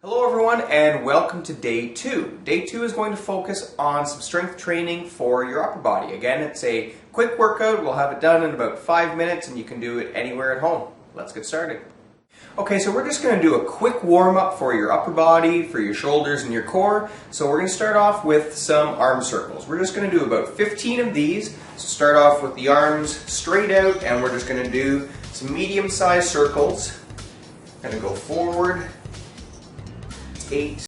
Hello everyone and welcome to day 2. Day 2 is going to focus on some strength training for your upper body. Again, it's a quick workout. We'll have it done in about 5 minutes and you can do it anywhere at home. Let's get started. Okay, so we're just going to do a quick warm-up for your upper body, for your shoulders and your core. So we're going to start off with some arm circles. We're just going to do about 15 of these. So start off with the arms straight out and we're just going to do some medium-sized circles. Going to go forward, 8,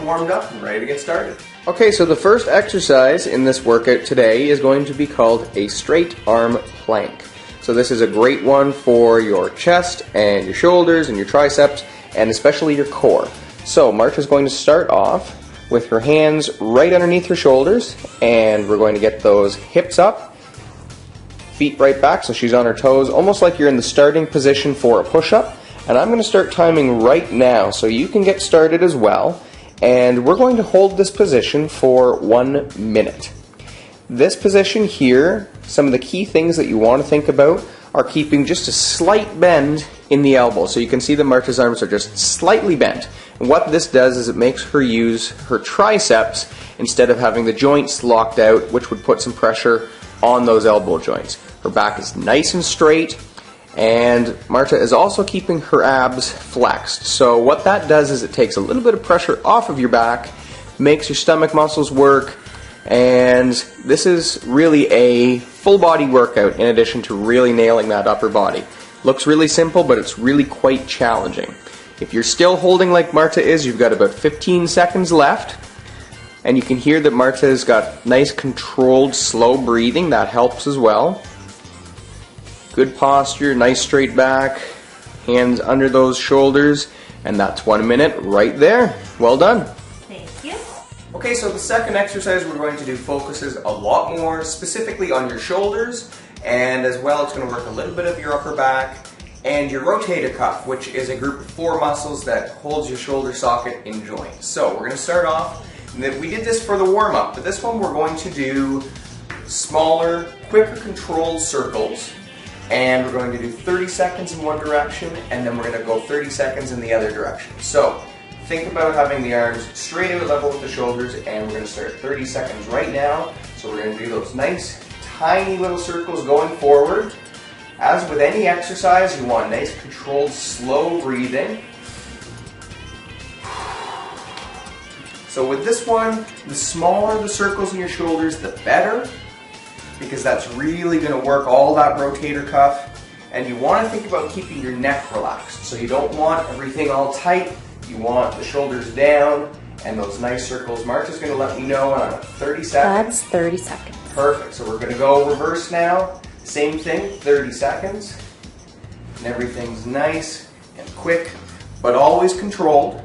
warmed up and ready to get started. Okay, so the first exercise in this workout today is going to be called a straight arm plank. So this is a great one for your chest and your shoulders and your triceps and especially your core. So Marta's going to start off with her hands right underneath her shoulders and we're going to get those hips up, feet right back so she's on her toes, almost like you're in the starting position for a push-up. And I'm going to start timing right now so you can get started as well. And we're going to hold this position for 1 minute. This position here, some of the key things that you want to think about are keeping just a slight bend in the elbow. So you can see that Marta's arms are just slightly bent. And what this does is it makes her use her triceps instead of having the joints locked out, which would put some pressure on those elbow joints. Her back is nice and straight. And Marta is also keeping her abs flexed. So what that does is it takes a little bit of pressure off of your back, makes your stomach muscles work, and this is really a full body workout in addition to really nailing that upper body. Looks really simple, but it's really quite challenging. If you're still holding like Marta is, you've got about 15 seconds left. And you can hear that Marta has got nice controlled slow breathing. That helps as well. Good posture, nice straight back, hands under those shoulders, and that's 1 minute right there. Well done. Thank you. Okay, so the second exercise we're going to do focuses a lot more specifically on your shoulders, and as well it's going to work a little bit of your upper back and your rotator cuff, which is a group of 4 muscles that holds your shoulder socket in joint. So we're going to start off, we did this for the warm-up, but this one we're going to do smaller, quicker controlled circles. And we're going to do 30 seconds in one direction, and then we're going to go 30 seconds in the other direction. So, think about having the arms straight out level with the shoulders, and we're going to start 30 seconds right now. So we're going to do those nice, tiny little circles going forward. As with any exercise, you want nice, controlled, slow breathing. So with this one, the smaller the circles in your shoulders, the better, because that's really going to work all that rotator cuff. And you want to think about keeping your neck relaxed. So you don't want everything all tight. You want the shoulders down and those nice circles. Marta's going to let me know on 30 seconds. That's 30 seconds. Perfect. So we're going to go reverse now. Same thing, 30 seconds. And everything's nice and quick, but always controlled.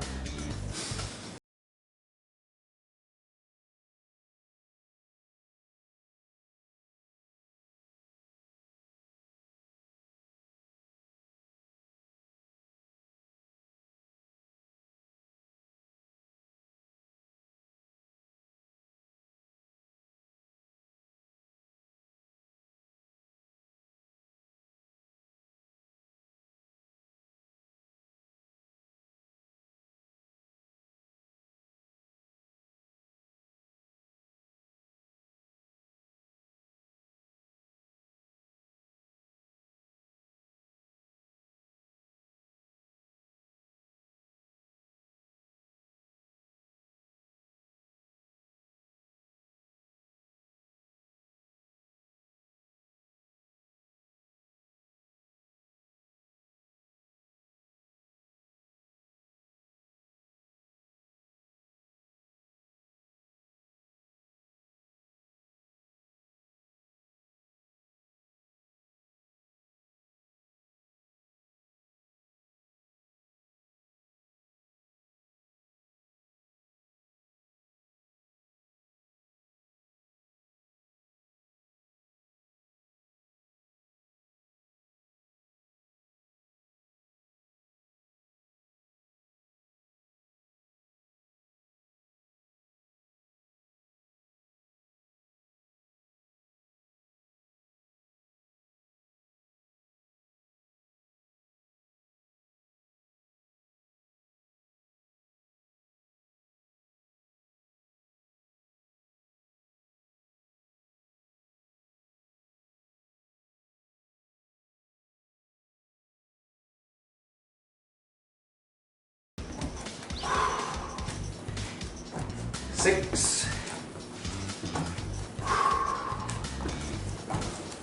6,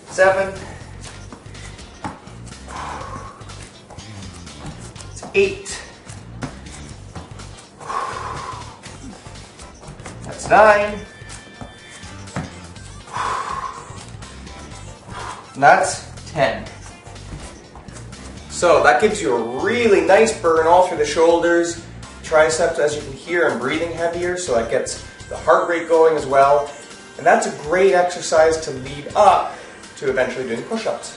7, 8, that's 9, and that's 10. So that gives you a really nice burn all through the shoulders. Triceps, as you can hear, I'm breathing heavier, so that gets the heart rate going as well. And that's a great exercise to lead up to eventually doing push-ups.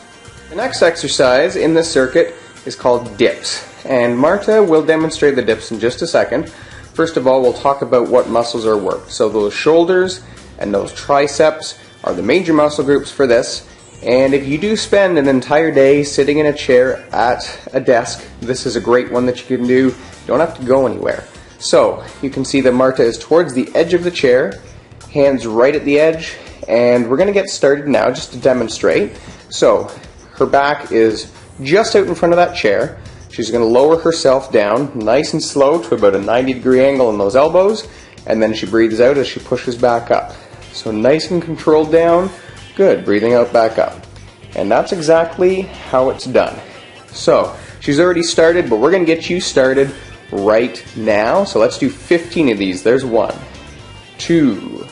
The next exercise in this circuit is called dips. And Marta will demonstrate the dips in just a second. First of all, we'll talk about what muscles are worked. So those shoulders and those triceps are the major muscle groups for this. And if you do spend an entire day sitting in a chair at a desk, this is a great one that you can do. You don't have to go anywhere. So you can see that Marta is towards the edge of the chair, hands right at the edge, and we're going to get started now just to demonstrate. So her back is just out in front of that chair. She's going to lower herself down nice and slow to about a 90-degree angle in those elbows, and then she breathes out as she pushes back up. So nice and controlled down. Good, breathing out back up. And that's exactly how it's done. So, she's already started, but we're going to get you started right now. So let's do 15 of these. There's 1, 2,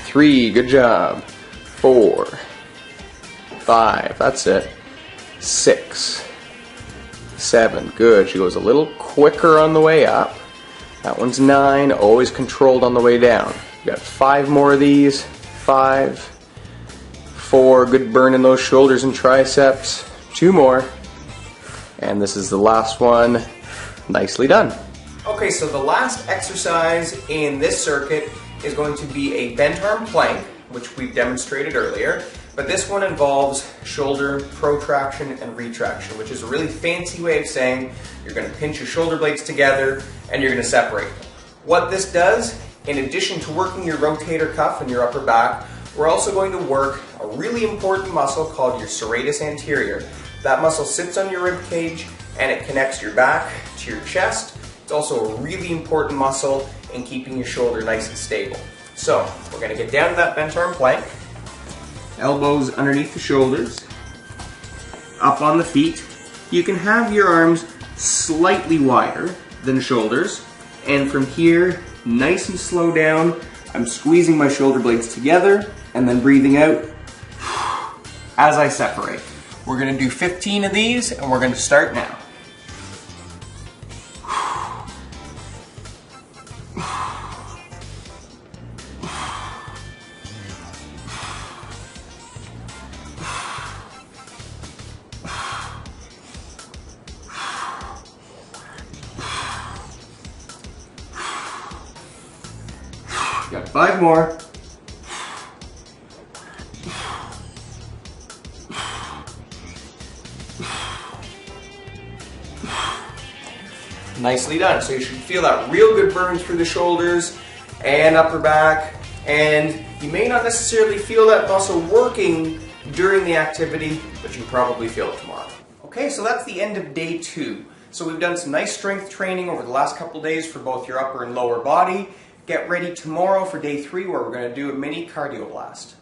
3, good job. 4, 5, that's it. 6, 7, good. She goes a little quicker on the way up. That one's 9, always controlled on the way down. You got 5 more of these. 5, 4, good burn in those shoulders and triceps. 2 more. And this is the last one. Nicely done. Okay, so the last exercise in this circuit is going to be a bent arm plank, which we've demonstrated earlier. But this one involves shoulder protraction and retraction, which is a really fancy way of saying you're going to pinch your shoulder blades together and you're going to separate them. What this does, in addition to working your rotator cuff and your upper back, we're also going to work a really important muscle called your serratus anterior. That muscle sits on your rib cage and it connects your back to your chest. It's also a really important muscle in keeping your shoulder nice and stable. So we're going to get down to that bent arm plank. Elbows underneath the shoulders, up on the feet. You can have your arms slightly wider than shoulders, and from here, nice and slow down, I'm squeezing my shoulder blades together and then breathing out as I separate. We're going to do 15 of these and we're going to start now. Got 5 more. Nicely done. So you should feel that real good burn through the shoulders and upper back, and you may not necessarily feel that muscle working during the activity, but you probably feel it tomorrow. Okay, so that's the end of day 2. So we've done some nice strength training over the last couple days for both your upper and lower body. Get ready tomorrow for day 3 where we're going to do a mini cardio blast.